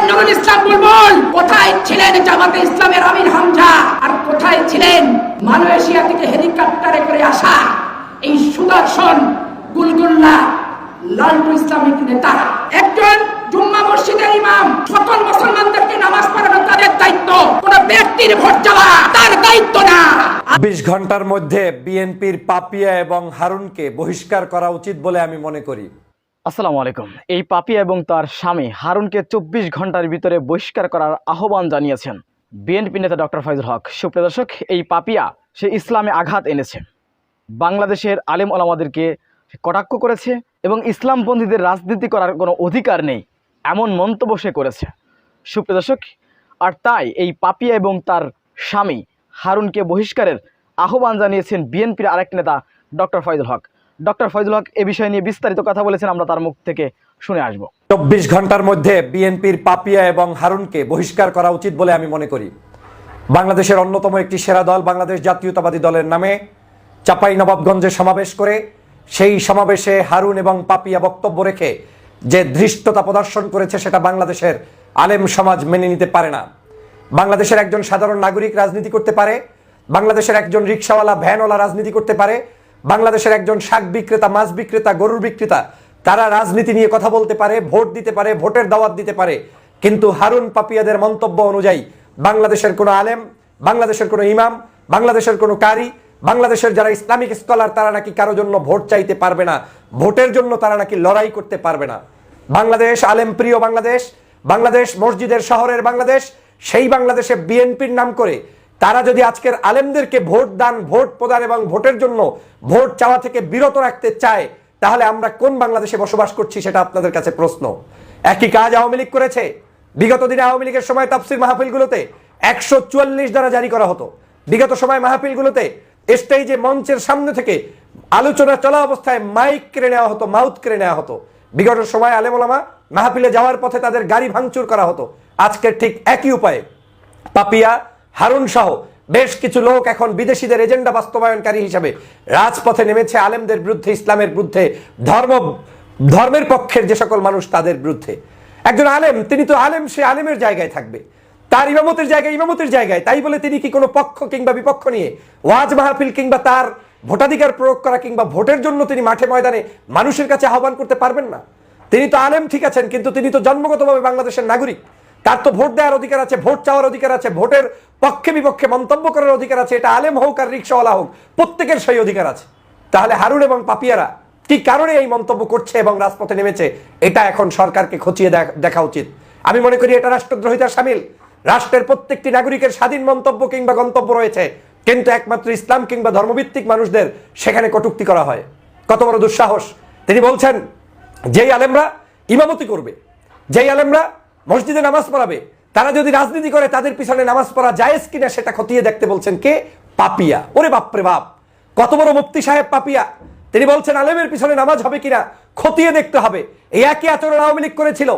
নুরুল ইসলাম বুলবুল? কোথায় ছিলেন জামাতে ইসলামের আমির হামজা? আর কোথায় ছিলেন মালয়েশিয়া থেকে হেলিকপ্টারে করে আসা এই সুদর্শন গুলগুল্লা লালটু ইসলামিক নেতা? একজন জুম্মা মসজিদের ইমাম সকল মুসলমানদেরকে নামাজ পড়ানো তাদের দায়িত্ব, কোন ব্যক্তির ভোট চাওয়া তার দায়িত্ব না। ২০ ঘন্টার মধ্যে বিএনপির পাপিয়া এবং হারুনকে বহিষ্কার করা উচিত বলে আমি মনে করি। আসসালামু আলাইকুম। এই পাপিয়া এবং তার স্বামী হারুনকে ২৪ ঘন্টার ভিতরে বহিষ্কার করার আহ্বান জানিয়েছেন বিএনপি নেতা ডক্টর ফয়জুল হক। সুপ্রিয় দর্শক, এই পাপিয়া সে ইসলামে আঘাত এনেছে, বাংলাদেশের আলেম ওলামাদেরকে কটাক্ষ করেছে এবং ইসলামপন্থীদের রাজনীতি করার কোনো অধিকার নেই এমন মন্তব্য সে করেছে। সুপ্রিয় দর্শক, আর তাই এই পাপিয়া এবং তার স্বামী হারুনকে বহিষ্কারের আহ্বান জানিয়েছেন বিএনপির আরেক নেতা ডক্টর ফয়জুল হক। ডক্টর ফয়জুল হক এ বিষয় নিয়ে বিস্তারিত কথা বলেছেন, আমরা তার মুখ থেকে শুনে আসব। ২৪ ঘন্টার মধ্যে বিএনপির পাপিয়া এবং হারুনকে বহিষ্কার করা উচিত বলে আমি মনে করি। বাংলাদেশের অন্যতম একটি সেরা দল বাংলাদেশ জাতীয়তাবাদী দলের নামে চাঁপাইনবাবগঞ্জে সমাবেশ করে সেই সমাবেশে হারুন এবং পাপিয়া বক্তব্য রেখে যে ধৃষ্টতা প্রদর্শন করেছে সেটা বাংলাদেশের আলেম সমাজ মেনে নিতে পারে না। বাংলাদেশের একজন সাধারণ নাগরিক রাজনীতি করতে পারে, বাংলাদেশের একজন রিক্সাওয়ালা ভ্যানওয়ালা রাজনীতি করতে পারে, বাংলাদেশের একজন শাক বিক্রেতা, মাছ বিক্রেতা, গরুর বিক্রেতা তারা রাজনীতি নিয়ে কথা বলতে পারে, ভোট দিতে পারে, ভোটের দাওয়াত দিতে পারে। কিন্তু হারুন পাপিয়াদের মন্তব্য অনুযায়ী বাংলাদেশের কোনো আলেম, বাংলাদেশের কোনো ইমাম, বাংলাদেশের কোনো কারি, বাংলাদেশের যারা ইসলামিক স্কলার তারা নাকি কারো জন্য ভোট চাইতে পারবে না, ভোটের জন্য তারা নাকি লড়াই করতে পারবে না। বাংলাদেশ আলেম প্রিয় বাংলাদেশ, বাংলাদেশ মসজিদের শহরের বাংলাদেশ, সেই বাংলাদেশে বিএনপির নাম করে তারা যদি আজকের আলেমদেরকে ভোট দান, ভোট প্রদান এবং ভোটের জন্য ভোট চাওয়া থেকে বিরত রাখতে চায়, তাহলে আমরা কোন বাংলাদেশে বসবাস করছি সেটা আপনাদের কাছে প্রশ্ন। একই কাজ আওয়ামী লীগ করেছে। বিগত দিনে আওয়ামী লীগের সময় তাফসির মাহফিলগুলোতে ১৪৪ দ্বারা জারি করা হতো। বিগত সময় মাহফিলগুলোতে স্টেজে মঞ্চের সামনে থেকে আলোচনা চলা অবস্থায় মাইক কেড়ে নেওয়া হতো, মাউথ কেড়ে নেওয়া হতো। বিগত সময় আলেম ওলামা মাহফিলে যাওয়ার পথে তাদের গাড়ি ভাঙচুর করা হতো। আজকে ঠিক একই উপায়ে পাপিয়া, হারুন সহ বেশ কিছু লোক এখন বিদেশিদের এজেন্ডা বাস্তবায়নকারী হিসাবে রাজপথে নেমেছে আলেমদের বিরুদ্ধে, ইসলামের বিরুদ্ধে, ধর্মের পক্ষের যে সকল মানুষ তাদের বিরুদ্ধে। একজন আলেম, তিনি তো আলেম, সে আলেমের জায়গায় থাকবে, তার ইমামতের জায়গায় ইমামতের জায়গায়। তাই বলে তিনি কি কোনো পক্ষ কিংবা বিপক্ষ নিয়ে ওয়াজ মাহফিল কিংবা তার ভোটাধিকার প্রয়োগ করা কিংবা ভোটের জন্য তিনি মাঠে ময়দানে মানুষের কাছে আহ্বান করতে পারবেন না? তিনি তো আলেম ঠিক আছেন, কিন্তু তিনি তো জন্মগতভাবে বাংলাদেশের নাগরিক। তার তো ভোট দেওয়ার অধিকার আছে, ভোট চাওয়ার অধিকার আছে, ভোটের পক্ষে বিপক্ষে মন্তব্য করার অধিকার আছে। এটা আলেম হোক আর রিক্সাওয়ালা হোক, প্রত্যেকের সেই অধিকার আছে। তাহলে হারুন এবং পাপিয়ারা কি কারণে এই মন্তব্য করছে এবং রাজপথে নেমেছে, এটা এখন সরকারকে খতিয়ে দেখা উচিত। আমি মনে করি এটা রাষ্ট্রদ্রোহিতার শামিল। রাষ্ট্রের প্রত্যেকটি নাগরিকের স্বাধীন মন্তব্য কিংবা গন্তব্য রয়েছে, কিন্তু একমাত্র ইসলাম কিংবা ধর্মভিত্তিক মানুষদের সেখানে কটূক্তি করা হয়। কত বড় দুঃসাহস! তিনি বলছেন যেই আলেমরা ইমামতি করবে, যেই আলেমরা মসজিদে নামাজ পড়াবে, তারা যদি রাজনীতি করে তাদের পিছনে নামাজ পড়া জায়েজ কিনা সেটা খতিয়ে দেখতে বলছেন কে? পাপিয়া। ওরে বাপরে বাপ, কত বড় মুফতি সাহেব পাপিয়া! তিনি বলছেন আলেমের পিছনে নামাজ হবে কিনা খতিয়ে দেখতে হবে। এই একই আচরণ আওয়ামী লীগ করেছিল।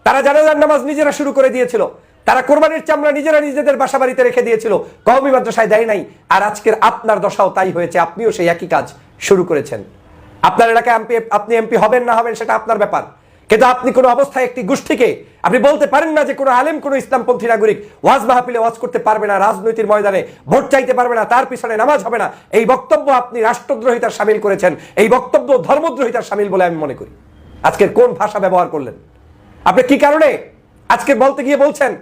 তারা জানাজার নামাজ নিজেরা শুরু করে দিয়েছিল, তারা কোরবানির চামড়া নিজেরা নিজেদের বাসা বাড়িতে রেখে দিয়েছিল, কওমি মাদ্রাসায় দেয় নাই। আর আজকের আপনার দশাও তাই হয়েছে, আপনিও সেই একই কাজ শুরু করেছেন। আপনার এলাকায় আপনি এমপি হবেন না হবেন সেটা আপনার ব্যাপার, কিন্তু আপনি কোনো অবস্থায় একটি গোষ্ঠীকে আপনি বলতে পারেন না যে কোনো আলেম, কোনো ইসলামপন্থী নাগরিক ওয়াজ মাহফিলে ওয়াজ করতে পারবে না, রাজনৈতিক ময়দানে ভোট চাইতে পারবে না, তার পিছনে নামাজ হবে না। এই বক্তব্য আপনি রাষ্ট্রদ্রোহিতার শামিল করেছেন, এই বক্তব্য ধর্মদ্রোহিতার শামিল বলে আমি মনে করি। আজকের কোন ভাষা ব্যবহার করলেন আপনি? কি কারণে আজকে বলতে গিয়ে বলছেন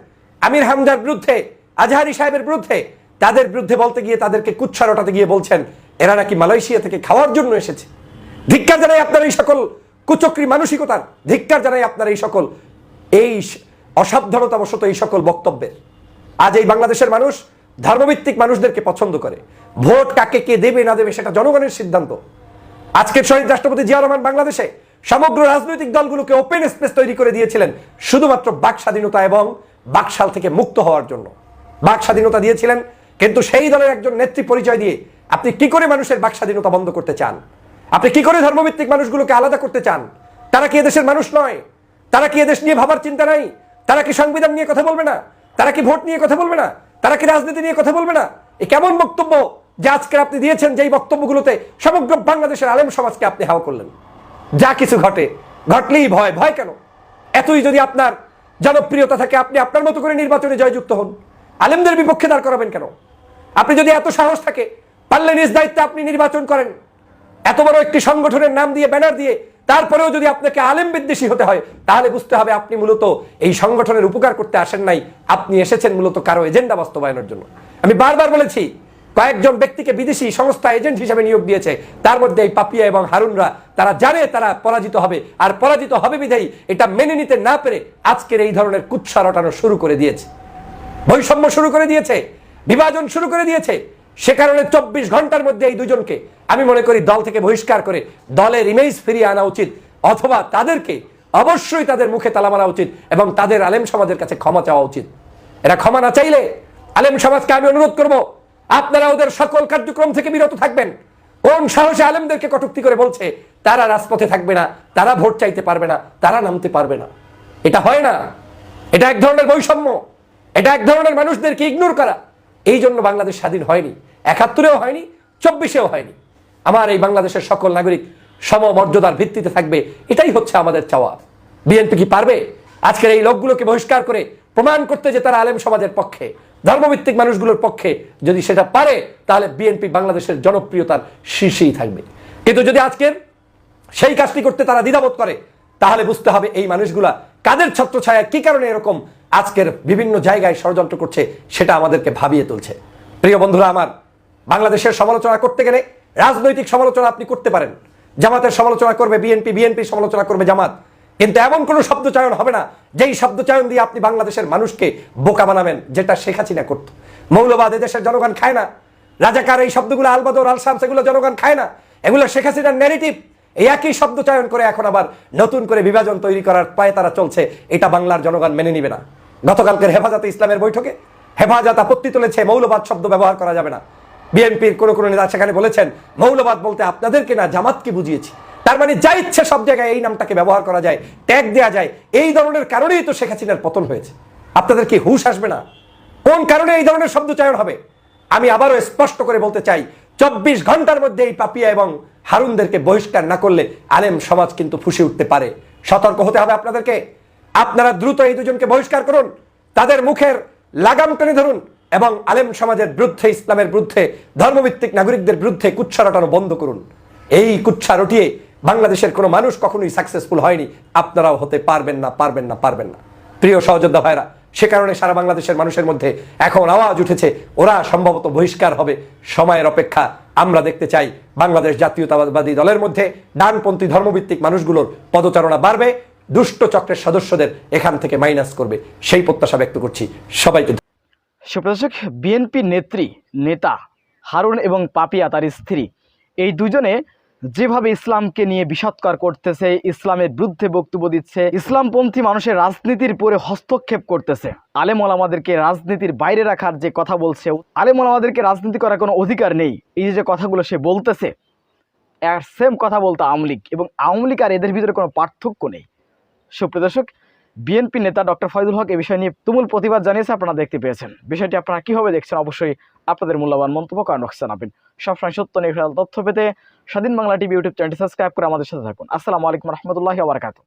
আমির হামজার বিরুদ্ধে, আজহারি সাহেবের বিরুদ্ধে, তাদের বিরুদ্ধে বলতে গিয়ে তাদেরকে কুৎসা রটাতে গিয়ে বলছেন এরা নাকি মালয়েশিয়া থেকে খাওয়ার জন্য এসেছে? ধিক্কার জানাই আপনার এই সকল কুচক্রী মানসিকতার, ধিক্কার জানাই আপনার এই সকল এই অসাবধানতাবশত এই সকল বক্তব্যের। আজ এই বাংলাদেশের মানুষ ধর্মভিত্তিক মানুষদেরকে পছন্দ করে। ভোট কাকে কে দেবে না দেবে সেটা জনগণের সিদ্ধান্ত। আজকের শহীদ রাষ্ট্রপতি জিয়া রহমান বাংলাদেশে সমগ্র রাজনৈতিক দলগুলোকে ওপেন স্পেস তৈরি করে দিয়েছিলেন শুধুমাত্র বাক স্বাধীনতা এবং বাকশাল থেকে মুক্ত হওয়ার জন্য। বাক স্বাধীনতা দিয়েছিলেন, কিন্তু সেই দলের একজন নেত্রী পরিচয় দিয়ে আপনি কি করে মানুষের বাক স্বাধীনতা বন্ধ করতে চান? আপনি কি করে ধর্মভিত্তিক মানুষগুলোকে আলাদা করতে চান? তারা কি এদেশের মানুষ নয়? তারা কি এদেশ নিয়ে ভাবার চিন্তা নাই? তারা কি সংবিধান নিয়ে কথা বলবে না? তারা কি ভোট নিয়ে কথা বলবে না? তারা কি রাজনীতি নিয়ে কথা বলবে না? এই কেমন বক্তব্য যে আজকে আপনি দিয়েছেন, যেই বক্তব্যগুলোতে সমগ্র বাংলাদেশের আলেম সমাজকে আপনি হাওয়া করলেন। যা কিছু ঘটে, ঘটলেই ভয়। ভয় কেন? এতই যদি আপনার জনপ্রিয়তা থাকে আপনি আপনার মতো করে নির্বাচনে জয়যুক্ত হন। আলেমদের বিপক্ষে দাঁড় করাবেন কেন? আপনি যদি এত সাহস থাকে, পারলে নিজ দায়িত্বে আপনি নির্বাচন করেন। এত বড় একটি সংগঠনের নাম দিয়ে, ব্যানার দিয়ে, তারপরেও যদি আপনাকে আলেম বিদ্বেষী হতে হয়, তাহলে বুঝতে হবে আপনি মূলত এই সংগঠনের উপকার করতে আসেন নাই, আপনি এসেছেন মূলত কারো এজেন্ডা বাস্তবায়নের জন্য। আমি বারবার বলেছি, কয়েকজন ব্যক্তিকে বিদেশি সংস্থা এজেন্ট হিসেবে নিয়োগ দিয়েছে, তার মধ্যে এই পাপিয়া এবং হারুনরা, তারা জানে তারা পরাজিত হবে, আর পরাজিত হবে বিধায়ী এটা মেনে নিতে না পেরে আজকের এই ধরনের কুৎসা রটানো শুরু করে দিয়েছে, বৈষম্য শুরু করে দিয়েছে, বিভাজন শুরু করে দিয়েছে। সে কারণে 24 ঘন্টার মধ্যে এই দুজনকে আমি মনে করি দল থেকে বহিষ্কার করে দলের ইমেজ ফিরিয়ে আনা উচিত, অথবা তাদেরকে অবশ্যই তাদের মুখে তালা মারা উচিত এবং তাদের আলেম সমাজের কাছে ক্ষমা চাওয়া উচিত। এরা ক্ষমা না চাইলে আলেম সমাজকে আমি অনুরোধ করব, আপনারা ওদের সকল কার্যক্রম থেকে বিরত থাকবেন। কোন সাহসে আলেমদেরকে কটূক্তি করে বলছে তারা রাজপথে থাকবে না, তারা ভোট চাইতে পারবে না, তারা নামতে পারবে না? এটা হয় না। এটা এক ধরনের বৈষম্য, এটা এক ধরনের মানুষদেরকে ইগনোর করা। এই জন্য বাংলাদেশ স্বাধীন হয়নি, 71-এও হয়নি, 24-এও হয়নি। আমার এই বাংলাদেশের সকল নাগরিক সমমর্যাদার ভিত্তিতে থাকবে, এটাই হচ্ছে আমাদের চাওয়া। বিএনপি কি পারবে আজকের এই লোকগুলোকে বহিষ্কার করে প্রমাণ করতে যে তারা আলেম সমাজের পক্ষে, ধর্মভিত্তিক মানুষগুলোর পক্ষে? যদি সেটা পারে তাহলে বিএনপি বাংলাদেশের জনপ্রিয়তার শীর্ষেই থাকবে। কিন্তু যদি আজকের সেই কাজটি করতে তারা দ্বিধাবোধ করে, তাহলে বুঝতে হবে এই মানুষগুলা কাদের ছত্রছায়ায় কি কারণে এরকম আজকের বিভিন্ন জায়গায় ষড়যন্ত্র করছে, সেটা আমাদেরকে ভাবিয়ে তুলছে। প্রিয় বন্ধুরা আমার, বাংলাদেশের সমালোচনা করতে গেলে রাজনৈতিক সমালোচনা আপনি করতে পারেন। জামাতের সমালোচনা করবে বিএনপি, বিএনপির সমালোচনা করবে জামাত, কিন্তু এমন কোনো শব্দচয়ন হবে না যেই শব্দচয়ন দিয়ে আপনি বাংলাদেশের মানুষকে বোকা বানাবেন, যেটা শেখ হাসিনা করত। মৌলবাদ এদেশের জনগণ খায় না, রাজাকার এই শব্দগুলো, আলবদর, আল শামস, এগুলো জনগণ খায় না। এগুলো শেখ হাসিনার ন্যারেটিভ। এই একই শব্দ চয়ন করে এখন আবার নতুন করে বিভাজন তৈরি করার পায়ে তারা চলছে, এটা বাংলার জনগণ মেনে নিবে না। গতকালকের হেফাজতে ইসলামের বৈঠকে হেফাজত আপত্তি তুলেছে, মৌলবাদ শব্দ ব্যবহার করা যাবে না। বিএনপির কোন কোন নেতা সেখানে বলেছেন মৌলবাদ বলতে আপনাদেরকে না জামাতকে বুঝিয়েছি। তার মানে যা ইচ্ছে সব জায়গায় এই নামটাকে ব্যবহার করা যায়, ট্যাগ দেওয়া যায়। এই ধরনের কারণেই তো শেখ হাসিনার পতন হয়েছে। আপনাদের কি হুঁশ আসবে না? কোন কারণে এই ধরনের শব্দ চয়ন হবে? আমি আবারও স্পষ্ট করে বলতে চাই, 24 ঘন্টার মধ্যে এই পাপিয়া এবং হারুনদেরকে বহিষ্কার না করলে আলেম সমাজ কিন্তু ফুঁসে উঠতে পারে। সতর্ক হতে হবে আপনাদেরকে। আপনারা দ্রুত এই দুজনকে বহিষ্কার করুন, তাদের মুখের লাগাম টেনে ধরুন এবং আলেম সমাজের বিরুদ্ধে, ইসলামের বিরুদ্ধে, ধর্মভিত্তিক নাগরিকদের বিরুদ্ধে কুৎসা রটানো বন্ধ করুন। এই কুৎসা রটিয়ে বাংলাদেশের কোনো মানুষ কখনোই সাকসেসফুল হয়নি, আপনারাও হতে পারবেন না, পারবেন না, পারবেন না। প্রিয় সহযোদ্ধা ভাইরা, সে কারণে সারা বাংলাদেশের মানুষের মধ্যে এখন আওয়াজ উঠেছে, ওরা সম্ভবত বহিষ্কার হবে। সময়ের অপেক্ষা। আমরা দেখতে চাই বাংলাদেশ জাতীয়তাবাদী দলের মধ্যে ডানপন্থী ধর্মভিত্তিক মানুষগুলোর পদচারণা বাড়বে, দুষ্ট চক্রের সদস্যদের এখান থেকে মাইনাস করবে, সেই প্রত্যাশা ব্যক্ত করছি। সবাইকে সুপ্রদর্শক, বিএনপি নেতা হারুন এবং পাপিয়া তার স্ত্রী, এই দুজনে যেভাবে ইসলামকে নিয়ে বিষাদকর করতেছে, ইসলামের বিরুদ্ধে বক্তব্য দিচ্ছে, ইসলামপন্থী মানুষের রাজনীতির পরে হস্তক্ষেপ করতেছে, আলেম ওলামাদেরকে রাজনীতির বাইরে রাখার যে কথা বলছে, আলেম ওলামাদেরকে রাজনীতি করার কোনো অধিকার নেই, এই যে কথাগুলো সে বলতেছে, আর সেম কথা বলতো আওয়ামী লীগ, এবং আওয়ামী লীগ আর এদের ভিতরে কোনো পার্থক্য নেই। সুপ্রদর্শক, বিএনপি নেতা ডক্টর ফয়জুল হক এ বিষয় নিয়ে তুমুল প্রতিবাদ জানিয়েছে, আপনারা দেখতে পেয়েছেন। বিষয়টি আপনারা কিভাবে দেখছেন অবশ্যই আপনাদের মূল্যবান মন্তব্য কমেন্ট বক্সে জানাবেন। সবসময় সত্য নির্ভর তথ্য পেতে স্বাধীন বাংলা টিভি ইউটিউব চ্যানেলটি সাবস্ক্রাইব করে আমাদের সাথে থাকুন। আসসালামু আলাইকুম রহমতুল্লাহি ওয়া বারাকাতুহু।